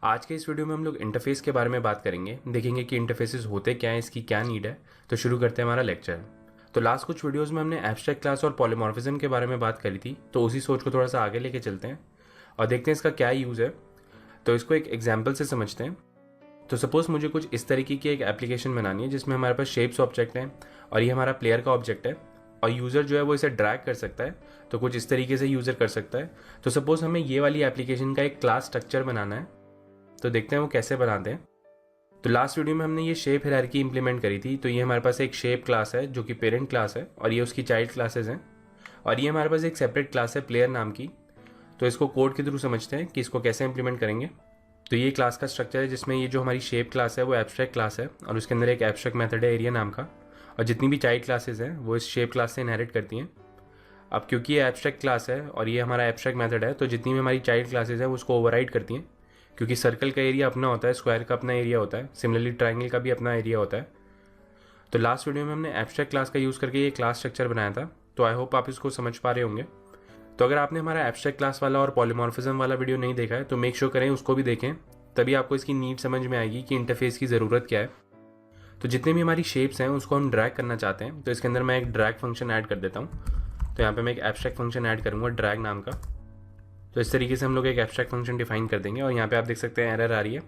आज के इस वीडियो में हम लोग इंटरफेस के बारे में बात करेंगे, देखेंगे कि इंटरफेसेस होते क्या हैं, इसकी क्या नीड है। तो शुरू करते हैं हमारा लेक्चर। तो लास्ट कुछ वीडियोस में हमने एब्स्ट्रैक्ट क्लास और पॉलीमॉर्फिज्म के बारे में बात करी थी, तो उसी सोच को थोड़ा सा आगे लेके चलते हैं और देखते हैं इसका क्या यूज़ है। तो इसको एक एग्जाम्पल से समझते हैं। तो सपोज मुझे कुछ इस तरीके की एक एप्लीकेशन बनानी है जिसमें हमारे पास शेप्स ऑब्जेक्ट हैं और ये हमारा प्लेयर का ऑब्जेक्ट है और यूज़र जो है वो इसे ड्रैग कर सकता है। तो कुछ इस तरीके से यूज़र कर सकता है। तो सपोज हमें ये वाली एप्लीकेशन का एक क्लास स्ट्रक्चर बनाना है, तो देखते हैं वो कैसे बनाते हैं। तो लास्ट वीडियो में हमने ये शेप हायरार्की इंप्लीमेंट करी थी। तो ये हमारे पास एक शेप क्लास है जो कि पेरेंट क्लास है और ये उसकी चाइल्ड क्लासेस हैं और ये हमारे पास एक सेपरेट क्लास है प्लेयर नाम की। तो इसको कोड के थ्रू समझते हैं कि इसको कैसे इंप्लीमेंट करेंगे। तो ये क्लास का स्ट्रक्चर है जिसमें ये जो हमारी शेप क्लास है वो एब्स्ट्रैक्ट क्लास है और उसके अंदर एक एब्स्ट्रैक्ट मेथड है एरिया नाम का, और जितनी भी चाइल्ड क्लासेस हैं वो इस शेप क्लास से इनहेरिट करती हैं। अब क्योंकि ये एब्स्ट्रैक्ट क्लास है और ये हमारा एब्स्ट्रैक्ट मेथड है, तो जितनी भी हमारी चाइल्ड क्लासेस हैं वो उसको ओवरराइड करती हैं, क्योंकि सर्कल का एरिया अपना होता है, स्क्वायर का अपना एरिया होता है, सिमिलरली ट्राइंगल का भी अपना एरिया होता है। तो लास्ट वीडियो में हमने एब्स्ट्रैक्ट क्लास का यूज़ करके ये क्लास स्ट्रक्चर बनाया था। तो आई होप आप इसको समझ पा रहे होंगे। तो अगर आपने हमारा एब्स्ट्रैक्ट क्लास वाला और पॉलीमॉर्फिज्म वाला वीडियो नहीं देखा है तो मेक श्योर करें उसको भी देखें, तभी आपको इसकी नीड समझ में आएगी कि इंटरफेस की ज़रूरत क्या है। तो जितने भी हमारी शेप्स हैं उसको हम ड्रैग करना चाहते हैं, तो इसके अंदर मैं एक ड्रैग फंक्शन ऐड कर देता हूँ। तो यहाँ पे मैं एक एब्स्ट्रैक्ट फंक्शन ऐड करूँगा ड्रैग नाम का। तो इस तरीके से हम लोग एक एब्स्ट्रैक्ट फंक्शन डिफाइन कर देंगे और यहाँ पे आप देख सकते हैं एरर आ रही है।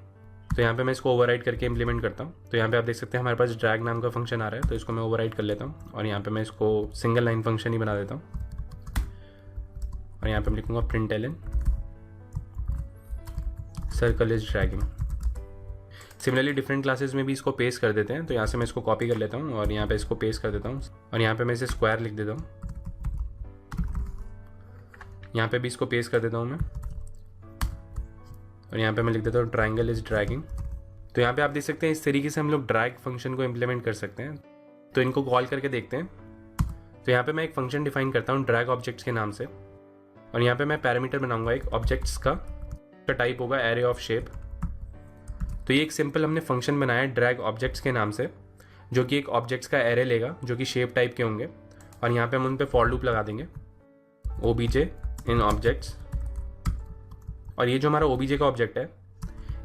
तो यहाँ पे मैं इसको ओवरराइड करके इंप्लीमेंट करता हूँ। तो यहाँ पे आप देख सकते हैं हमारे पास ड्रैग नाम का फंक्शन आ रहा है, तो इसको मैं ओवरराइड कर लेता हूँ और यहाँ पे मैं इसको सिंगल लाइन फंक्शन ही बना देता हूँ और यहाँ पे मैं लिखूँगा println circle is dragging. Similarly different classes में भी इसको पेस्ट कर देते हैं। तो यहाँ से मैं इसको कॉपी कर लेता हूँ और यहाँ पे इसको पेस्ट कर देता हूँ और यहाँ पे मैं इसे स्क्वायर लिख देता हूँ। यहाँ पे भी इसको पेस्ट कर देता हूँ मैं और यहाँ पे मैं लिख देता हूँ ट्राइंगल इज ड्रैगिंग। तो यहाँ पे आप देख सकते हैं इस तरीके से हम लोग ड्रैग फंक्शन को इम्प्लीमेंट कर सकते हैं। तो इनको कॉल करके देखते हैं। तो यहाँ पे मैं एक फंक्शन डिफाइन करता हूँ ड्रैग ऑब्जेक्ट्स के नाम से और यहाँ पे मैं पैरामीटर बनाऊंगा एक ऑब्जेक्ट्स का टाइप होगा एरे ऑफ शेप। तो ये एक सिंपल हमने फंक्शन बनाया है ड्रैग ऑब्जेक्ट्स के नाम से, जो कि एक ऑब्जेक्ट्स का एरे लेगा जो कि शेप टाइप के होंगे और यहाँ पे हम उन पे फॉर लूप लगा देंगे obj इन ऑब्जेक्ट्स। और ये जो हमारा obj का ऑब्जेक्ट है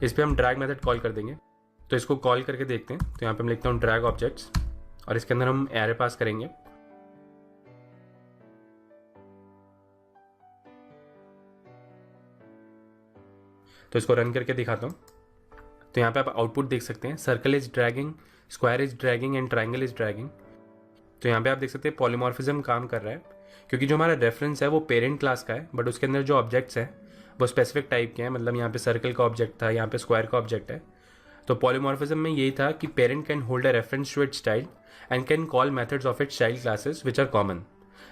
इस पे हम ड्रैग मेथड कॉल कर देंगे। तो इसको कॉल करके देखते हैं। तो यहाँ पे हम लिखता हूँ ड्रैग ऑब्जेक्ट्स और इसके अंदर हम एरे पास करेंगे। तो इसको रन करके दिखाता हूँ। तो यहाँ पे आप आउटपुट देख सकते हैं circle is dragging, square is dragging and triangle is dragging. तो यहाँ पे आप देख सकते हैं पॉलीमॉर्फिज्म काम कर रहा है, क्योंकि जो हमारा रेफरेंस है वो पेरेंट क्लास का है, बट उसके अंदर जो ऑब्जेक्ट्स हैं वो स्पेसिफिक टाइप के हैं। मतलब यहाँ पे सर्कल का ऑब्जेक्ट था, यहाँ पे स्क्वायर का ऑब्जेक्ट है। तो पॉलीमॉर्फिज्म में यही था कि parent can hold a reference to its child and can call methods of its child classes which are common.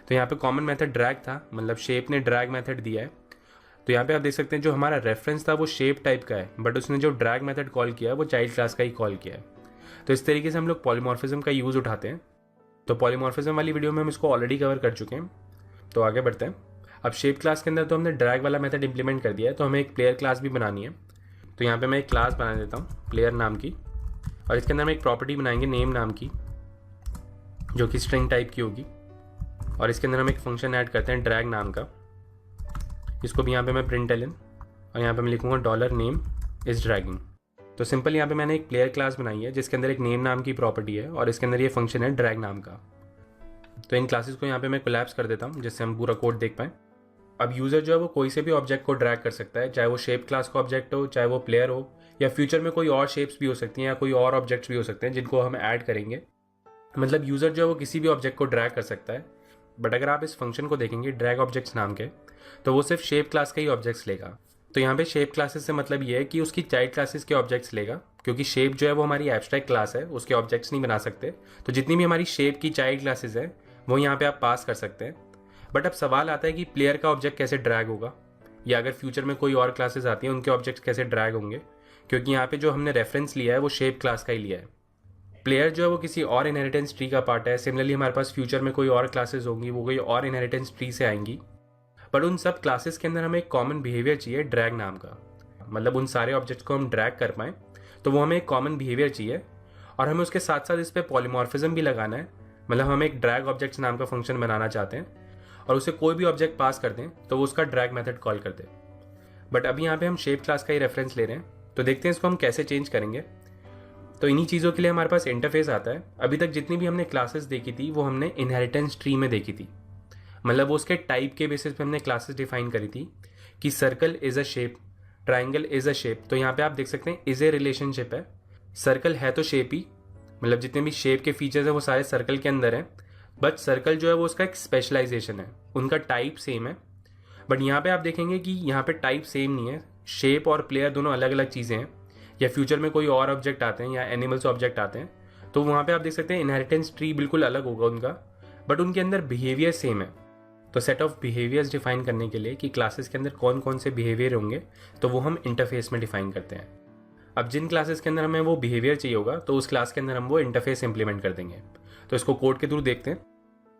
तो यहाँ पे कॉमन मेथड ड्रैग था, मतलब शेप ने ड्रैग मेथड दिया है। तो यहाँ पे आप देख सकते हैं जो हमारा रेफरेंस था वो शेप टाइप का है, बट उसने जो ड्रैग मेथड कॉल किया है वो चाइल्ड क्लास का ही कॉल किया है। तो इस तरीके से हम लोग पॉलीमॉर्फिज्म का यूज़ उठाते हैं। तो पॉलीमॉर्फिज्म वाली वीडियो में हम इसको ऑलरेडी कवर कर चुके हैं। तो आगे बढ़ते हैं। अब शेप क्लास के अंदर तो हमने ड्रैग वाला मेथड इंप्लीमेंट कर दिया है, तो हमें एक प्लेयर क्लास भी बनानी है। तो यहाँ पे मैं एक क्लास बना देता हूँ प्लेयर नाम की और इसके अंदर हम एक प्रॉपर्टी बनाएंगे नेम नाम की, जो कि स्ट्रिंग टाइप की होगी। और इसके अंदर हम एक फंक्शन ऐड करते हैं ड्रैग नाम का। इसको भी यहाँ पे मैं println और यहाँ पे मैं लिखूँगा डॉलर नेम इज ड्रैगिंग। तो सिंपल यहाँ पे मैंने एक प्लेयर क्लास बनाई है जिसके अंदर एक नेम नाम की प्रॉपर्टी है और इसके अंदर ये फंक्शन है ड्रैग नाम का। तो इन क्लासेस को यहाँ पे मैं कोलैप्स कर देता हूँ जिससे हम पूरा कोड देख पाएँ। अब यूज़र जो है वो कोई से भी ऑब्जेक्ट को ड्रैग कर सकता है, चाहे वो शेप क्लास का ऑब्जेक्ट हो, चाहे वो प्लेयर हो, या फ्यूचर में कोई और शेप्स भी हो सकती हैं या कोई और ऑब्जेक्ट्स भी हो सकते हैं जिनको हम ऐड करेंगे। मतलब यूज़र जो है वो किसी भी ऑब्जेक्ट को ड्रैग कर सकता है। बट अगर आप इस फंक्शन को देखेंगे ड्रैग ऑब्जेक्ट्स नाम के, तो वो सिर्फ शेप क्लास का ही ऑब्जेक्ट्स लेगा। तो यहाँ पे शेप क्लासेस से मतलब ये है कि उसकी चाइल्ड क्लासेस के ऑब्जेक्ट्स लेगा, क्योंकि शेप जो है वो हमारी एब्स्ट्रैक्ट क्लास है, उसके ऑब्जेक्ट्स नहीं बना सकते। तो जितनी भी हमारी शेप की चाइल्ड क्लासेस है वो यहाँ पे आप पास कर सकते हैं। बट अब सवाल आता है कि प्लेयर का ऑब्जेक्ट कैसे ड्रैग होगा, या अगर फ्यूचर में कोई और क्लासेस आती हैं उनके ऑब्जेक्ट्स कैसे ड्रैग होंगे, क्योंकि यहाँ पे जो हमने रेफरेंस लिया है वो शेप क्लास का ही लिया है। प्लेयर जो है वो किसी और इनहेरिटेंस ट्री का पार्ट है। सिमिलरली हमारे पास फ्यूचर में कोई और क्लासेस होंगी, वो कोई और इनहेरिटेंस ट्री से आएंगी। बट उन सब क्लासेस के अंदर हमें एक कॉमन बिहेवियर चाहिए ड्रैग नाम का। मतलब उन सारे ऑब्जेक्ट्स को हम ड्रैग कर पाएँ तो वो हमें एक कॉमन बिहेवियर चाहिए और हमें उसके साथ साथ इस पर पॉलीमॉर्फिज्म भी लगाना है। मतलब हम एक ड्रैग ऑब्जेक्ट्स नाम का फंक्शन बनाना चाहते हैं और उसे कोई भी ऑब्जेक्ट पास कर दें तो वो उसका ड्रैग मेथड कॉल कर दे। बट अभी यहाँ पे हम शेप क्लास का ही रेफरेंस ले रहे हैं। तो देखते हैं इसको हम कैसे चेंज करेंगे। तो इन्हीं चीज़ों के लिए हमारे पास इंटरफेस आता है। अभी तक जितनी भी हमने क्लासेस देखी थी वो हमने इनहेरिटेंस ट्री में देखी थी, मतलब वो उसके टाइप के बेसिस पे हमने क्लासेस डिफाइन करी थी कि circle is a shape, triangle is a shape. तो यहाँ पे आप देख सकते हैं इज ए रिलेशनशिप है, सर्कल है तो शेप ही, मतलब जितने भी शेप के फीचर्स है वो सारे सर्कल के अंदर हैं, बट सर्कल जो है वो उसका एक स्पेशलाइजेशन है, उनका टाइप सेम है। बट यहाँ पे आप देखेंगे कि यहाँ पे टाइप सेम नहीं है, शेप और प्लेयर दोनों अलग अलग चीज़ें हैं, या फ्यूचर में कोई और ऑब्जेक्ट आते हैं या एनिमल्स ऑब्जेक्ट आते हैं तो वहाँ पे आप देख सकते हैं इनहेरिटेंस ट्री बिल्कुल अलग होगा उनका, बट उनके अंदर बिहेवियर सेम है। तो सेट ऑफ बिहेवियर्स डिफाइन करने के लिए कि क्लासेस के अंदर कौन कौन से बिहेवियर होंगे तो वो हम इंटरफेस में डिफाइन करते हैं। अब जिन क्लासेस के अंदर हमें वो बिहेवियर चाहिए होगा तो उस क्लास के अंदर हम वो इंटरफेस इंप्लीमेंट कर देंगे। तो इसको कोड के थ्रू देखते हैं।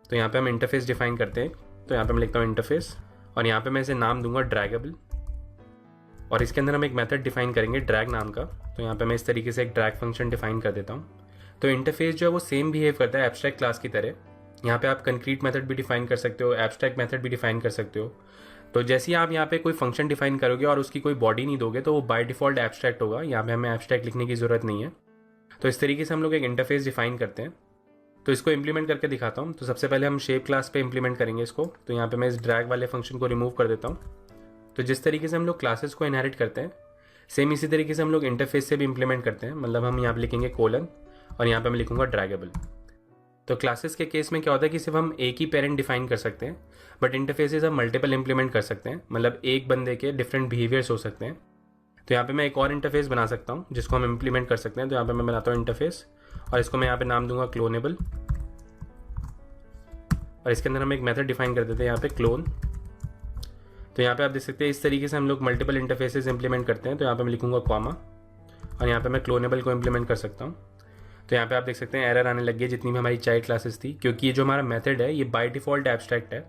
तो यहाँ पे हम इंटरफेस डिफाइन करते हैं। तो यहाँ पे मैं लिखता हूँ इंटरफेस, और यहाँ पे मैं इसे नाम दूंगा ड्रैगेबल, और इसके अंदर हम एक मेथड डिफाइन करेंगे ड्रैग नाम का। तो यहाँ पे मैं इस तरीके से एक ड्रैग फंक्शन डिफाइन कर देता हूँ। तो इंटरफेस जो है वो सेम बिहेव करता है एब्स्ट्रैक्ट क्लास की तरह। यहाँ पे आप कंक्रीट मेथड भी डिफाइन कर सकते हो, एब्स्ट्रैक्ट मेथड भी डिफाइन कर सकते हो। तो जैसे ही आप यहाँ पे कोई फंक्शन डिफाइन करोगे और उसकी कोई बॉडी नहीं दोगे तो वो बाय डिफॉल्ट एब्स्ट्रैक्ट होगा, यहाँ पे हमें एब्स्ट्रैक्ट लिखने की जरूरत नहीं है। तो इस तरीके से हम लोग एक इंटरफेस डिफाइन करते हैं। तो इसको इंप्लीमेंट करके दिखाता हूँ। तो सबसे पहले हम शेप क्लास पे इंप्लीमेंट करेंगे इसको। तो यहाँ पे मैं इस ड्रैग वाले फंक्शन को रिमूव कर देता हूँ। तो जिस तरीके से हम लोग क्लासेस को इनहेरिट करते हैं सेम इसी तरीके से हम लोग इंटरफेस से भी इंप्लीमेंट करते हैं, मतलब हम यहाँ पे लिखेंगे कोलन और यहाँ पे मैं लिखूंगा ड्रैगेबल। तो क्लासेस के केस में क्या होता है कि सिर्फ हम एक ही पेरेंट डिफाइन कर सकते हैं, बट इंटरफेसेस हम मल्टीपल इंप्लीमेंट कर सकते हैं, मतलब एक बंदे के डिफरेंट बिहेवियर्स हो सकते हैं। तो यहाँ पे मैं एक और इंटरफेस बना सकता हूँ जिसको हम इंप्लीमेंट कर सकते हैं। तो यहाँ पे मैं बनाता हूँ इंटरफेस और इसको मैं यहाँ पे नाम दूंगा क्लोनेबल, और इसके अंदर हम एक मेथड डिफाइन कर देते हैं यहाँ पे क्लोन। तो यहाँ पे आप देख सकते हैं इस तरीके से हम लोग मल्टीपल इंटरफेसेस इंप्लीमेंट करते हैं। तो यहाँ पे मैं लिखूंगा कॉमा और यहाँ पे मैं क्लोनेबल को इंप्लीमेंट कर सकता हूँ। तो यहाँ पे आप देख सकते हैं एरर आने लग गई जितनी भी हमारी चाइल्ड क्लासेस थी, क्योंकि ये जो हमारा मेथड है ये बाय डिफॉल्ट एब्स्ट्रैक्ट है।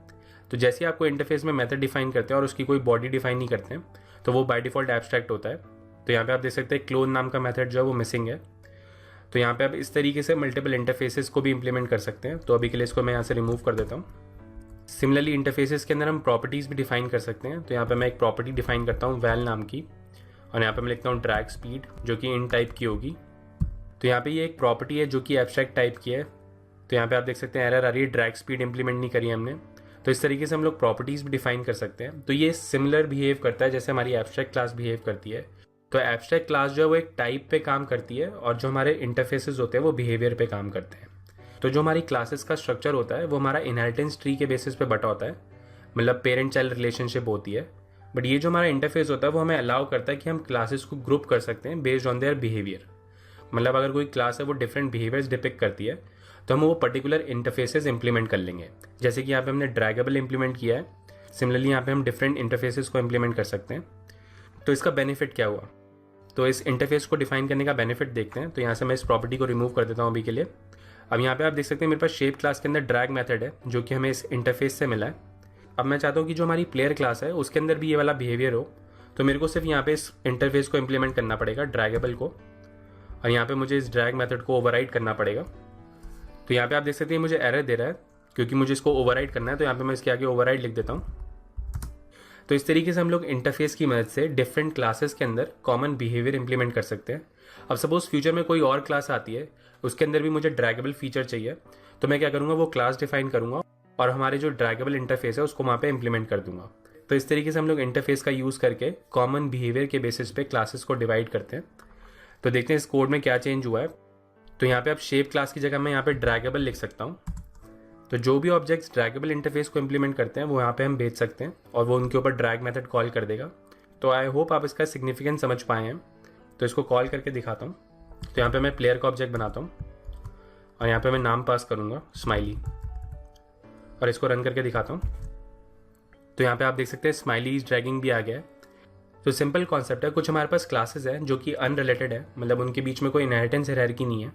तो जैसे ही आपको इंटरफेस में मेथड डिफाइन करते हैं और उसकी कोई बॉडी डिफाइन नहीं करते हैं तो वो बाय डिफॉल्ट एब्स्ट्रैक्ट होता है। तो यहाँ पे आप देख सकते हैं क्लोन नाम का मेथड जो है वो मिसिंग है। तो यहाँ पे आप इस तरीके से मल्टीपल इंटरफेसेस को भी इंप्लीमेंट कर सकते हैं। तो अभी के लिए इसको मैं यहाँ से रिमूव कर देता हूँ। सिमिलरली इंटरफेसेस के अंदर हम प्रॉपर्टीज़ भी डिफाइन कर सकते हैं। तो यहाँ पे मैं एक प्रॉपर्टी डिफाइन करता हूँ वैल नाम की, और यहाँ पे मैं लिखता हूँ ड्रैग स्पीड जो कि इन टाइप की होगी। तो यहाँ पे ये एक प्रॉपर्टी है जो कि एब्स्ट्रैक्ट टाइप की है। तो यहाँ पे आप देख सकते हैं एरर आ रही है, ड्रैग स्पीड इंप्लीमेंट नहीं करी हमने। तो इस तरीके से हम लोग प्रॉपर्टीज़ भी डिफाइन कर सकते हैं। तो ये सिमिलर बिहेव करता है जैसे हमारी एब्स्ट्रैक्ट क्लास बिहेव करती है। तो एब्स्ट्रैक्ट क्लास जो है वो एक टाइप पे काम करती है और जो हमारे इंटरफेसेस होते हैं वो बिहेवियर पे काम करते हैं। तो जो हमारी क्लासेस का स्ट्रक्चर होता है वो हमारा इनहेरिटेंस ट्री के बेसिस पे बटा होता है, मतलब पेरेंट चाइल्ड रिलेशनशिप होती है। बट ये जो हमारा इंटरफेस होता है वो हमें अलाउ करता है कि हम क्लासेस को ग्रुप कर सकते हैं बेस्ड ऑन देयर बिहेवियर। मतलब अगर कोई क्लास है वो डिफरेंट बिहेवियर्स डिपिक्ट करती है तो हम वो पर्टिकुलर इंटरफेसेस इंप्लीमेंट कर लेंगे। जैसे कि यहाँ पे हमने ड्रैगेबल इंप्लीमेंट किया है, सिमिलरली यहाँ पे हम डिफरेंट इंटरफेसेस को इंप्लीमेंट कर सकते हैं। तो इसका बेनिफिट क्या हुआ, तो इस इंटरफेस को डिफाइन करने का बेनिफिट देखते हैं। तो यहाँ से मैं इस प्रॉपर्टी को रिमूव कर देता हूँ अभी के लिए। अब यहाँ पे आप देख सकते हैं मेरे पास शेप क्लास के अंदर ड्रैग मेथड है जो कि हमें इस इंटरफेस से मिला है। अब मैं चाहता हूँ कि जो हमारी प्लेयर क्लास है उसके अंदर भी ये वाला बिहेवियर हो, तो मेरे को सिर्फ यहाँ पे इस इंटरफेस को इंप्लीमेंट करना पड़ेगा ड्रैगेबल को, और यहाँ पे मुझे इस ड्रैग मेथड को ओवरराइड करना पड़ेगा। तो यहाँ पे आप देख सकते हैं मुझे एरर दे रहा है क्योंकि मुझे इसको ओवरराइड करना है। तो यहाँ पे मैं इसके आगे ओवरराइड लिख देता हूँ। तो इस तरीके से हम लोग इंटरफेस की मदद से डिफरेंट क्लासेस के अंदर कॉमन बिहेवियर इंप्लीमेंट कर सकते हैं। अब सपोज फ्यूचर में कोई और क्लास आती है, उसके अंदर भी मुझे ड्रैगेबल फीचर चाहिए, तो मैं क्या करूँगा, वो क्लास डिफाइन करूँगा और हमारे जो ड्रैगेबल इंटरफेस है उसको वहाँ पे इंप्लीमेंट कर दूंगा। तो इस तरीके से हम लोग इंटरफेस का यूज़ करके कॉमन बिहेवियर के बेसिस पे क्लासेस को डिवाइड करते हैं। तो देखते हैं इस कोड में क्या चेंज हुआ है। तो यहाँ पे आप शेप क्लास की जगह मैं यहाँ पे ड्रैगेबल लिख सकता हूँ। तो जो भी ऑब्जेक्ट्स ड्रैगेबल इंटरफेस को इंप्लीमेंट करते हैं वो यहाँ पे हम भेज सकते हैं और वो उनके ऊपर ड्रैग मेथड कॉल कर देगा। तो आई होप आप इसका सिग्निफिकेंस समझ पाए हैं। तो इसको कॉल करके दिखाता हूँ। तो यहाँ पे मैं प्लेयर का ऑब्जेक्ट बनाता हूँ और यहाँ पे मैं नाम पास करूँगा स्माइली, और इसको रन करके दिखाता हूँ। तो यहाँ पे आप देख सकते हैं स्माइली ड्रैगिंग भी आ गया है। तो सिंपल कॉन्सेप्ट है, कुछ हमारे पास क्लासेस हैं जो कि अनरिलेटेड है, मतलब उनके बीच में कोई इनहेरिटेंस हायरार्की नहीं है,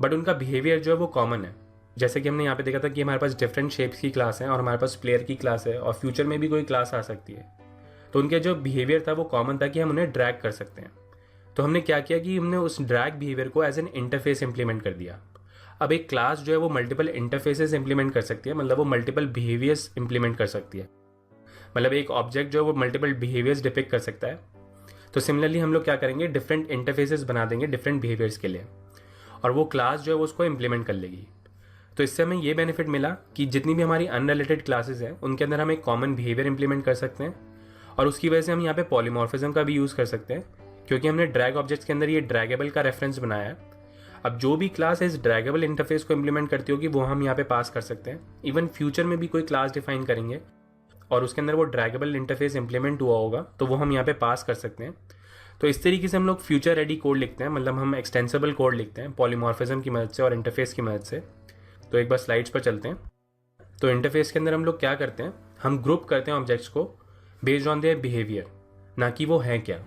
बट उनका बिहेवियर जो है वो कॉमन है। जैसे कि हमने यहाँ पे देखा था कि हमारे पास डिफरेंट शेप्स की क्लास है और हमारे पास प्लेयर की क्लास है और फ्यूचर में भी कोई क्लास आ सकती है। तो उनके जो बिहेवियर था वो कॉमन था कि हम उन्हें ड्रैग कर सकते हैं। तो हमने क्या किया कि हमने उस ड्रैग बिहेवियर को एज एन इंटरफेस इंप्लीमेंट कर दिया। अब एक क्लास जो है वो मल्टीपल इंटरफेसेस इंप्लीमेंट कर सकती है, मतलब वो मल्टीपल बिहेवियर्स इंप्लीमेंट कर सकती है। मतलब एक ऑब्जेक्ट जो है वो मल्टीपल बिहेवियर्स डिपिक्ट कर सकता है। तो सिमिलरली हम लोग क्या करेंगे, डिफरेंट इंटरफेसेस बना देंगे डिफरेंट बिहेवियर्स के लिए, और वो क्लास जो है वो उसको इम्प्लीमेंट कर लेगी। तो इससे हमें ये बेनिफिट मिला कि जितनी भी हमारी अनरिलेटेड क्लासेस हैं उनके अंदर हम एक कॉमन बिहेवियर इंप्लीमेंट कर सकते हैं, और उसकी वजह से हम यहाँ पे पॉलीमॉर्फिज्म का भी यूज़ कर सकते हैं, क्योंकि हमने ड्रैग ऑब्जेक्ट्स के अंदर ये ड्रैगेबल का रेफरेंस बनाया है। अब जो भी क्लास इस ड्रैगेबल इंटरफेस को इंप्लीमेंट करती होगी वो हम यहाँ पे पास कर सकते हैं। इवन फ्यूचर में भी कोई क्लास डिफाइन करेंगे और उसके अंदर वो ड्रैगेबल इंटरफेस इंप्लीमेंट हुआ होगा तो वो हम यहाँ पे पास कर सकते हैं। तो इस तरीके से हम लोग फ्यूचर रेडी कोड लिखते हैं, मतलब हम एक्सटेंसिबल कोड लिखते हैं पॉलीमॉर्फिज्म की मदद से और इंटरफेस की मदद से। तो एक बार स्लाइड्स पर चलते हैं। तो इंटरफेस के अंदर हम लोग क्या करते हैं, हम ग्रुप करते हैं ऑब्जेक्ट्स को बेस्ड ऑन देयर बिहेवियर, ना कि वो है क्या।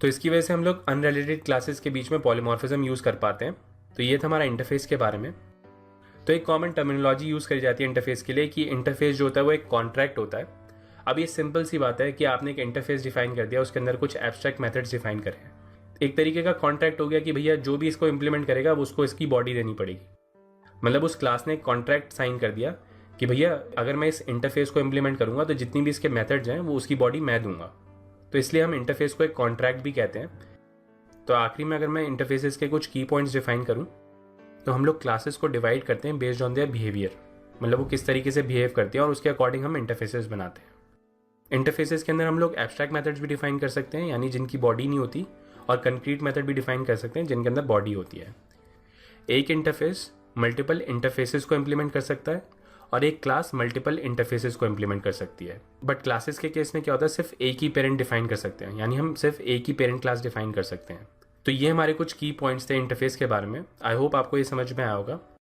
तो इसकी वजह से हम लोग अनरिलेटेड क्लासेस के बीच में पॉलीमॉर्फिज्म यूज़ कर पाते हैं। तो ये था हमारा इंटरफेस के बारे में। तो एक कॉमन टर्मिनोलॉजी यूज़ करी जाती है इंटरफेस के लिए कि इंटरफेस जो होता है वो एक कॉन्ट्रैक्ट होता है। अब ये सिंपल सी बात है कि आपने एक इंटरफेस डिफाइन कर दिया, उसके अंदर कुछ एब्स्ट्रैक्ट मेथड्स डिफाइन करे हैं। एक तरीके का कॉन्ट्रैक्ट हो गया कि भैया जो भी इसको इंप्लीमेंट करेगा वो उसको इसकी बॉडी देनी पड़ेगी। मतलब उस क्लास ने एक कॉन्ट्रैक्ट साइन कर दिया कि भैया अगर मैं इस इंटरफेस को इंप्लीमेंट करूंगा तो जितनी भी इसके मेथड्स हैं वो उसकी बॉडी मैं दूंगा। तो इसलिए हम इंटरफेस को एक कॉन्ट्रैक्ट भी कहते हैं। तो आखिरी में अगर मैं इंटरफेसेस के कुछ की पॉइंट्स डिफाइन करूं तो हम लोग क्लासेस को डिवाइड करते हैं बेस्ड ऑन देयर बिहेवियर, मतलब वो किस तरीके से बिहेव करती है और उसके अकॉर्डिंग हम इंटरफेसेस बनाते हैं। इंटरफेसेस के अंदर हम लोग एब्स्ट्रैक्ट मेथड्स भी डिफाइन कर सकते हैं, यानी जिनकी बॉडी नहीं होती, और कंक्रीट मेथड भी डिफाइन कर सकते हैं जिनके अंदर बॉडी होती है। एक इंटरफेस मल्टीपल इंटरफेसेस को इंप्लीमेंट कर सकता है और एक क्लास मल्टीपल इंटरफेसेस को इंप्लीमेंट कर सकती है। बट क्लासेस के केस में क्या होता है, सिर्फ एक ही पेरेंट डिफाइन कर सकते हैं, यानी हम सिर्फ एक ही पेरेंट क्लास डिफाइन कर सकते हैं। तो ये हमारे कुछ की पॉइंट्स थे इंटरफेस के बारे में। आई होप आपको ये समझ में आया होगा।